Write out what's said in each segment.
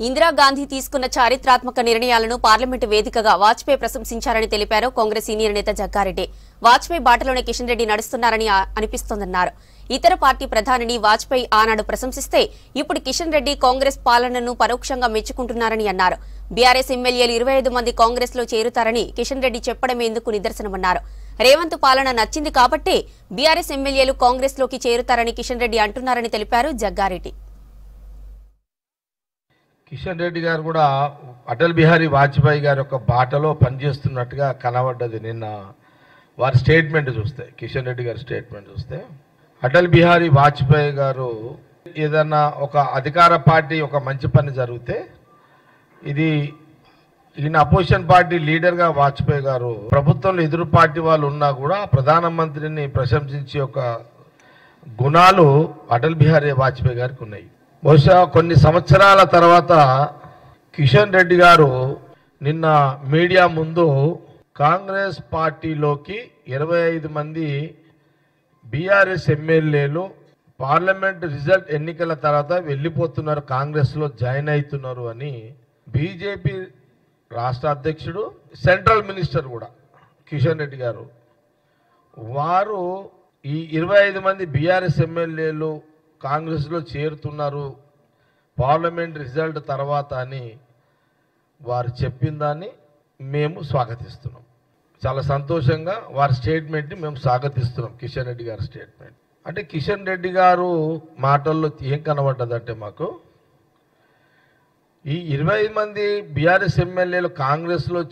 ఇందిరాగాంధీ తీసుకున్న చారిత్రాత్మక నిర్ణయాలను పార్లమెంటు వేదికగా వాజ్పేయి ప్రశంసించారని తెలిపారు కాంగ్రెస్ సీనియర్ నేత జగ్గారెడ్డి. వాజ్పేయి బాటలోనే కిషన్ రెడ్డి నడుస్తున్నారని అనిపిస్తోందన్నారు. ఇతర పార్టీ ప్రధానిని వాజ్పేయి ఆనాడు ప్రశంసిస్తే ఇప్పుడు కిషన్ రెడ్డి కాంగ్రెస్ పాలనను పరోక్షంగా మెచ్చుకుంటున్నారని అన్నారు. బీఆర్ఎస్ ఎమ్మెల్యేలు 25 మంది కాంగ్రెస్ లో చేరుతారని కిషన్ రెడ్డి చెప్పడమే ఇందుకు నిదర్శనమన్నారు. రేవంత్ పాలన నచ్చింది కాబట్టే బీఆర్ఎస్ ఎమ్మెల్యేలు కాంగ్రెస్ లోకి చేరుతారని కిషన్ రెడ్డి అంటున్నారని తెలిపారు జగ్గారెడ్డి. కిషన్ రెడ్డి గారు కూడా అటల్ బిహారీ వాజ్పేయి గారి యొక్క బాటలో పనిచేస్తున్నట్టుగా కనబడ్డది. నిన్న వారి స్టేట్మెంట్ చూస్తే, కిషన్ రెడ్డి గారి స్టేట్మెంట్ చూస్తే, అటల్ బిహారీ వాజ్పేయి గారు ఏదన్నా ఒక అధికార పార్టీ ఒక మంచి పని జరిగితే, ఇది ఈయన అపోజిషన్ పార్టీ లీడర్గా వాజ్పేయి గారు ప్రభుత్వంలో ఎదురు పార్టీ వాళ్ళు ఉన్నా కూడా ప్రధానమంత్రిని ప్రశంసించే ఒక గుణాలు అటల్ బిహారీ వాజ్పేయి గారికి ఉన్నాయి. బహుశా కొన్ని సంవత్సరాల తర్వాత కిషన్ రెడ్డి గారు నిన్న మీడియా ముందు కాంగ్రెస్ పార్టీలోకి 25 మంది బీఆర్ఎస్ ఎమ్మెల్యేలు పార్లమెంట్ రిజల్ట్ ఎన్నికల తర్వాత వెళ్ళిపోతున్నారు, కాంగ్రెస్లో జాయిన్ అవుతున్నారు అని బీజేపీ రాష్ట్ర అధ్యక్షుడు, సెంట్రల్ మినిస్టర్ కూడా కిషన్ రెడ్డి గారు వారు ఈ 25 మంది బీఆర్ఎస్ ఎమ్మెల్యేలు కాంగ్రెస్లో చేరుతున్నారు పార్లమెంట్ రిజల్ట్ తర్వాత అని వారు చెప్పిన దాన్ని మేము స్వాగతిస్తున్నాం. చాలా సంతోషంగా వారి స్టేట్మెంట్ని మేము స్వాగతిస్తున్నాం. కిషన్ రెడ్డి గారి స్టేట్మెంట్ అంటే కిషన్ రెడ్డి గారు మాటల్లో ఏం కనబడ్డదంటే, మాకు ఈ 25 మంది బీఆర్ఎస్ ఎమ్మెల్యేలు కాంగ్రెస్లో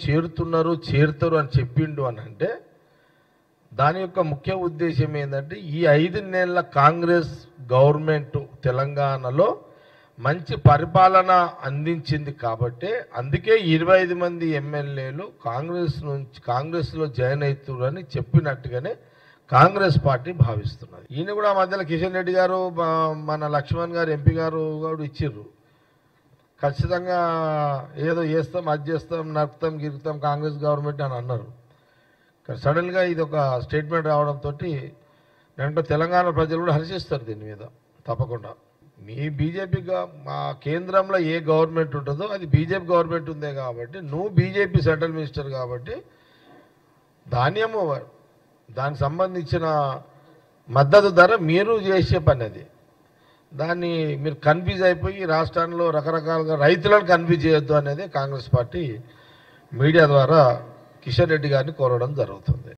చేరుతారు అని చెప్పిండు అని అంటే దాని యొక్క ముఖ్య ఉద్దేశం ఏంటంటే, ఈ 5 నెలల కాంగ్రెస్ గవర్నమెంట్ తెలంగాణలో మంచి పరిపాలన అందించింది కాబట్టి అందుకే 25 మంది ఎమ్మెల్యేలు కాంగ్రెస్లో జాయిన్ అవుతారని చెప్పినట్టుగానే కాంగ్రెస్ పార్టీ భావిస్తున్నది. ఈయన కూడా మధ్యలో కిషన్ రెడ్డి గారు, మన లక్ష్మణ్ గారు ఎంపీ గారు కూడా ఇచ్చిర్రు, ఖచ్చితంగా ఏదో చేస్తాం, అది చేస్తాం, నరుకుతాం, గిరుకుతాం కాంగ్రెస్ గవర్నమెంట్ అని అన్నారు. సడన్గా ఇది ఒక స్టేట్మెంట్ రావడంతో నేను తెలంగాణ ప్రజలు కూడా హర్షిస్తారు దీని మీద. తప్పకుండా మీ బీజేపీగా మా కేంద్రంలో ఏ గవర్నమెంట్ ఉంటుందో అది బీజేపీ గవర్నమెంట్ ఉందే కాబట్టి, నువ్వు బీజేపీ సెంట్రల్ మినిస్టర్ కాబట్టి దానికి సంబంధించిన మద్దతు ధర మీరు చేసే పని అది. దాన్ని మీరు కన్ఫ్యూజ్ అయిపోయి రాష్ట్రంలో రకరకాలుగా రైతులను కన్ఫ్యూజ్ చేయొద్దు అనేది కాంగ్రెస్ పార్టీ మీడియా ద్వారా కిషన్ రెడ్డి గారిని కోరడం జరుగుతుంది.